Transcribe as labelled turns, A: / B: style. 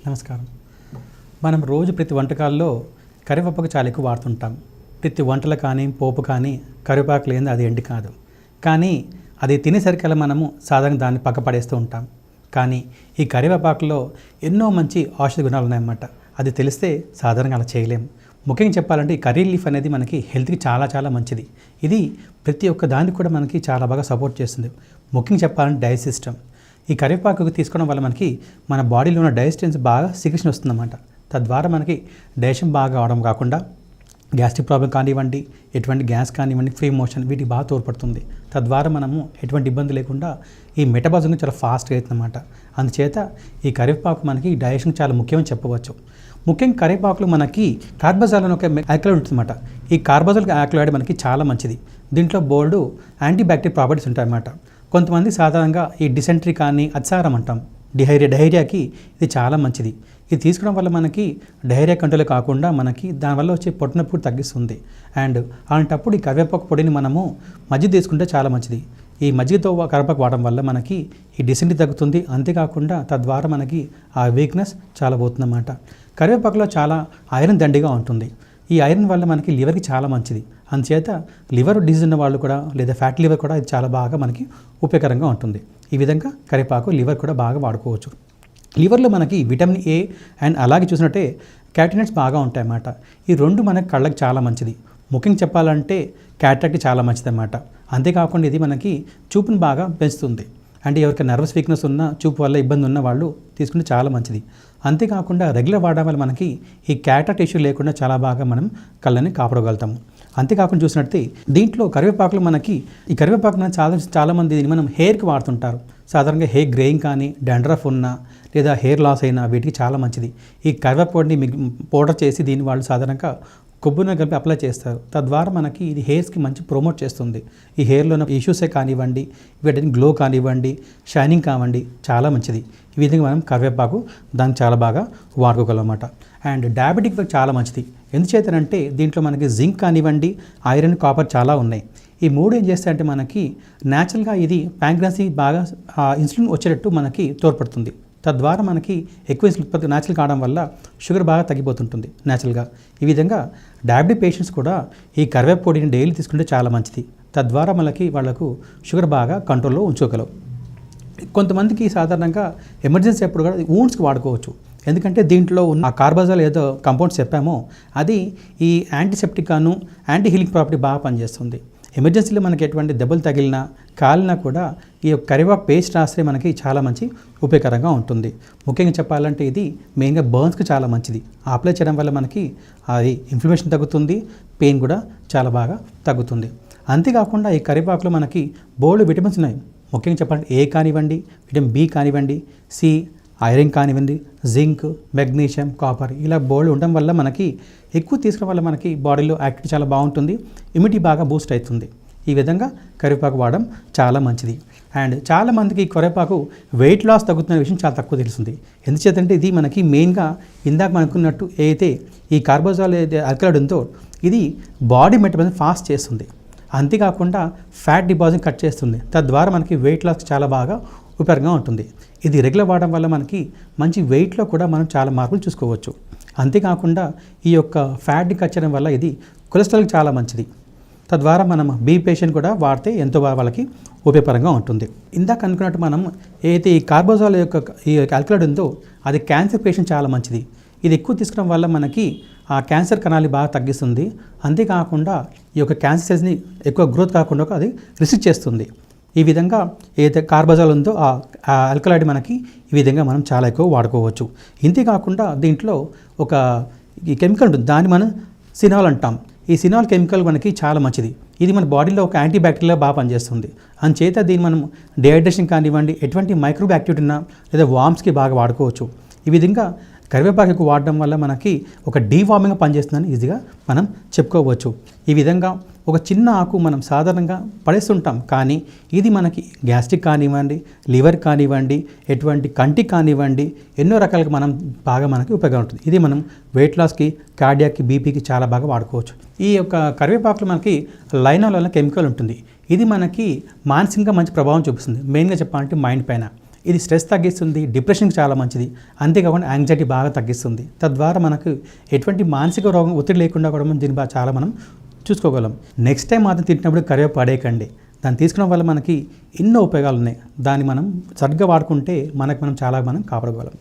A: నమస్కారం. మనం రోజు ప్రతి వంటకాల్లో కరివేపాకు చాలా ఎక్కువ వాడుతుంటాం. ప్రతి వంటలు కానీ పోపు కానీ కరివేపాకు లేనిది అది ఎండి కాదు. కానీ అది తినేసరికల్లా మనము సాధారణంగా దాన్ని పక్క పడేస్తూ ఉంటాం. కానీ ఈ కరివేపాకులో ఎన్నో మంచి ఔషధ గుణాలు ఉన్నాయన్నమాట. అది తెలిస్తే సాధారణంగా అలా చేయలేము. ముఖ్యంగా చెప్పాలంటే ఈ కర్రీ లీఫ్ అనేది మనకి హెల్త్కి చాలా మంచిది. ఇది ప్రతి ఒక్క దానికి కూడా మనకి చాలా బాగా సపోర్ట్ చేస్తుంది. ముఖ్యంగా చెప్పాలంటే డైజెస్ట్ సిస్టమ్. ఈ కరివేపాకు తీసుకోవడం వల్ల మనకి మన బాడీలో ఉన్న డైజెస్టెన్స్ బాగా సిక్రేషన్ వస్తుందన్నమాట. తద్వారా మనకి డైజెషన్ బాగా అవడం కాకుండా గ్యాస్ట్రిక్ ప్రాబ్లం కానివ్వండి, ఎటువంటి గ్యాస్ కానివ్వండి, ఫ్రీ మోషన్ వీటికి బాగా తోడ్పడుతుంది. తద్వారా మనము ఎటువంటి ఇబ్బంది లేకుండా ఈ మెటబాలిజం చాలా ఫాస్ట్గా అవుతుందన్నమాట. అందుచేత ఈ కరివేపాకు మనకి డైజెషన్ చాలా ముఖ్యమని చెప్పవచ్చు. ముఖ్యంగా కరివేపాకులో మనకి కార్బజాల్ అని ఒక ఆల్కలాయిడ్ ఉంటుందన్నమాట. ఈ కార్బజాల్ ఆల్కలాయిడ్ మనకి చాలా మంచిది. దీంట్లో బోల్డ్ యాంటీబ్యాక్టీరియల్ ప్రాపర్టీస్ ఉంటాయన్నమాట. కొంతమంది సాధారణంగా ఈ డిసెంట్రీ కానీ అతిసారం అంటాం, డైరియాకి ఇది చాలా మంచిది. ఇది తీసుకోవడం వల్ల మనకి డైరియా కంట్రోల్ కాకుండా మనకి దానివల్ల వచ్చే పొట్టనొప్పి తగ్గిస్తుంది. అండ్ అలాంటప్పుడు ఈ కరివేపాకు పొడిని మనము మజ్జిగ తీసుకుంటే చాలా మంచిది. ఈ మజ్జిగతో కరివేపాకు వాడడం వల్ల మనకి ఈ డిసెంట్రీ తగ్గుతుంది. అంతేకాకుండా తద్వారా మనకి ఆ వీక్నెస్ చాలా పోతుందన్నమాట. కరివేపాకులో చాలా ఐరన్ దండిగా ఉంటుంది. ఈ ఐరన్ వల్ల మనకి లివర్కి చాలా మంచిది. అందుచేత లివర్ డిజీజ్ ఉన్న వాళ్ళు కూడా లేదా ఫ్యాటీ లివర్ కూడా ఇది చాలా బాగా మనకి ఉపయోగకరంగా ఉంటుంది. ఈ విధంగా కరివేపాకు లివర్ కూడా బాగా వాడుకోవచ్చు. లివర్లో మనకి విటమిన్ ఏ అండ్ అలాగే చూసినట్టే క్యాటనట్స్ బాగా ఉంటాయన్నమాట. ఈ రెండు మనకి కళ్ళకి చాలా మంచిది. ముఖ్యంగా చెప్పాలంటే క్యాటరాక్ట్కి చాలా మంచిది అన్నమాట. అంతేకాకుండా ఇది మనకి చూపును బాగా పెంచుతుంది. అంటే ఎవరికైనా నర్వస్ వీక్నెస్ ఉన్న, చూపు వల్ల ఇబ్బంది ఉన్న వాళ్ళు తీసుకుంటే చాలా మంచిది. అంతేకాకుండా రెగ్యులర్ వాడడం వల్ల మనకి ఈ క్యాటరాక్ట్ ఇష్యూ లేకుండా చాలా బాగా మనం కళ్ళని కాపాడగలుగుతాము. అంతేకాకుండా చూసినట్టే దీంట్లో కరివేపాకులు మనకి ఈ కరివేపాకు చాలామంది దీన్ని మనం హెయిర్కి వాడుతుంటారు. సాధారణంగా హెయిర్ గ్రేయింగ్ కానీ, డాండ్రఫ్ ఉన్నా లేదా హెయిర్ లాస్ అయినా వీటికి చాలా మంచిది. ఈ కరివేపాకు పొడిని పౌడర్ చేసి దీన్ని వాళ్ళు సాధారణంగా కొబ్బరిని కలిపి అప్లై చేస్తారు. తద్వారా మనకి ఇది హెయిర్స్కి మంచి ప్రమోట్ చేస్తుంది. ఈ హెయిర్లో ఉన్న ఇష్యూసే కానివ్వండి, వీటిని గ్లో కానివ్వండి, షైనింగ్ కానివ్వండి చాలా మంచిది. ఈ విధంగా మనం కరివేపాకు దాన్ని చాలా బాగా వాడుకోగలం అన్నమాట. అండ్ డయాబెటిక్ చాలా మంచిది. ఎందుచేతనంటే దీంట్లో మనకి జింక్ కానివ్వండి, ఐరన్, కాపర్ చాలా ఉన్నాయి. ఈ మూడు ఏం చేస్తాయంటే మనకి న్యాచురల్గా ఇది ప్యాంక్రియాస్కి బాగా ఇన్సులిన్ వచ్చేటట్టు మనకి తోడ్పడుతుంది. తద్వారా మనకి ఎక్కువ ఇన్సులిన్ ఉత్పత్తి న్యాచురల్ కావడం వల్ల షుగర్ బాగా తగ్గిపోతుంటుంది న్యాచురల్గా. ఈ విధంగా డయాబెటిక్ పేషెంట్స్ కూడా ఈ కరివేపాకు పొడిని డైలీ తీసుకుంటే చాలా మంచిది. తద్వారా వాళ్ళకు షుగర్ బాగా కంట్రోల్లో ఉంచుకోగలవు. కొంతమందికి సాధారణంగా ఎమర్జెన్సీ అప్పుడు కూడా వూండ్స్కి వాడుకోవచ్చు. ఎందుకంటే దీంట్లో ఉన్న ఆ కార్బజాల్ ఏదో కంపౌండ్స్ చెప్పామో అది ఈ యాంటీసెప్టిక్ గాను యాంటీ హీలింగ్ ప్రాపర్టీ బాగా పనిచేస్తుంది. ఎమర్జెన్సీలో మనకి ఎటువంటి దెబ్బలు తగిలినా కాలినా కూడా ఈ కరివేపాకు పేస్ట్ రాస్తే మనకి చాలా మంచి ఉపయోగకరంగా ఉంటుంది. ముఖ్యంగా చెప్పాలంటే ఇది మెయిన్గా బర్న్స్కి చాలా మంచిది. అప్లై చేయడం వల్ల మనకి అది ఇన్ఫ్లమేషన్ తగ్గుతుంది, పెయిన్ కూడా చాలా బాగా తగ్గుతుంది. అంతేకాకుండా ఈ కరివేపాకులో మనకి బోల్డ్ విటమిన్స్ ఉన్నాయి. ముఖ్యంగా చెప్పాలంటే ఏ కానివ్వండి, విటమిన్ బి కానివ్వండి, సి, ఐరన్ కానివ్వండి, జింక్, మెగ్నీషియం, కాపర్ ఇలా బోల్డ్ ఉండడం వల్ల మనకి ఎక్కువ తీసుకోవడం వల్ల మనకి బాడీలో యాక్టివిటీ చాలా బాగుంటుంది, ఇమ్యూనిటీ బాగా బూస్ట్ అవుతుంది. ఈ విధంగా కరివేపాకు వాడడం చాలా మంచిది. అండ్ చాలామందికి కరివేపాకు వెయిట్ లాస్ తగ్గుతున్న విషయం చాలా తక్కువ తెలుస్తుంది. ఎందుచేతంటే ఇది మనకి మెయిన్గా ఇందాక మనకున్నట్టు ఏదైతే ఈ కార్బోజాల్ ఆల్కలాయిడ్ ఉందో ఇది బాడీ మెటబాలిజం ఫాస్ట్ చేస్తుంది. అంతేకాకుండా ఫ్యాట్ డిపాజిట్ కట్ చేస్తుంది. తద్వారా మనకి వెయిట్ లాస్ చాలా బాగా ఉపయోగంగా ఉంటుంది. ఇది రెగ్యులర్ వాడడం వల్ల మనకి మంచి వెయిట్లో కూడా మనం చాలా మార్పులు చూసుకోవచ్చు. అంతేకాకుండా ఈ యొక్క ఫ్యాట్ని కట్ చేయడం వల్ల ఇది కొలెస్ట్రాల్కి చాలా మంచిది. తద్వారా మనం బీపీ పేషెంట్ కూడా వాడితే ఎంతో వాళ్ళకి ఉపయోగకరంగా ఉంటుంది. ఇందాక అనుకున్నట్టు మనం ఏదైతే ఈ కార్బోజాల్ యొక్క ఈ ఆల్కలాయిడ్ ఉందో అది క్యాన్సర్ పేషెంట్ చాలా మంచిది. ఇది ఎక్కువ తీసుకోవడం వల్ల మనకి ఆ క్యాన్సర్ కణాలు బాగా తగ్గిస్తుంది. అంతేకాకుండా ఈ యొక్క క్యాన్సర్ సెల్స్ని ఎక్కువ గ్రోత్ కాకుండా అది రిస్ట్రిక్ట్ చేస్తుంది. ఈ విధంగా ఏదైతే కార్బజాల్ ఉందో ఆ ఆల్కలాయిడ్ మనకి ఈ విధంగా మనం చాలా ఎక్కువ వాడుకోవచ్చు. ఇంతేకాకుండా దీంట్లో ఒక ఈ కెమికల్ ఉంటుంది, దాన్ని మనం సినాల్ అంటాం. ఈ సినాల్ కెమికల్ మనకి చాలా మంచిది. ఇది మన బాడీలో ఒక యాంటీబ్యాక్టీరియల్ బాగా పనిచేస్తుంది. అందుచేత దీన్ని మనం డిహైడ్రేషన్ కానివ్వండి, ఎటువంటి మైక్రోబ్ యాక్టివిటీ ఉన్నా లేదా వామ్స్కి బాగా వాడుకోవచ్చు. ఈ విధంగా కరివేపాకు వాడడం వల్ల మనకి ఒక డీవార్మింగ్గా పనిచేస్తుందని ఈజీగా మనం చెప్పుకోవచ్చు. ఈ విధంగా ఒక చిన్న ఆకు మనం సాధారణంగా పడేస్తుంటాం, కానీ ఇది మనకి గ్యాస్ట్రిక్ కానివ్వండి, లివర్ కానివ్వండి, ఎటువంటి కంటికి కానివ్వండి ఎన్నో రకాలుగా మనకి ఉపయోగం ఉంటుంది. ఇది మనం వెయిట్ లాస్కి, కార్డియాక్కి, బీపీకి చాలా బాగా వాడుకోవచ్చు. ఈ యొక్క కరివేపాకులో మనకి లైనాల్ అనే కెమికల్ ఉంటుంది. ఇది మనకి మానసికంగా మంచి ప్రభావం చూపిస్తుంది. మెయిన్గా చెప్పాలంటే మైండ్ పైన. ఇది స్ట్రెస్ తగ్గిస్తుంది, డిప్రెషన్కి చాలా మంచిది, అంతేకాకుండా యాంగ్జైటీ బాగా తగ్గిస్తుంది. తద్వారా మనకు ఎటువంటి మానసిక రోగం ఒత్తిడి లేకుండా కూడా మనం దీన్ని చాలా మనం చూసుకోగలం. నెక్స్ట్ టైం మాత్రం తింటున్నప్పుడు కరివేపాకు పడేయకండి. దాన్ని తీసుకోవడం వల్ల మనకి ఎన్నో ఉపయోగాలు ఉన్నాయి. దాన్ని మనం సరిగ్గా వాడుకుంటే మనం చాలా కాపాడుకోగలం.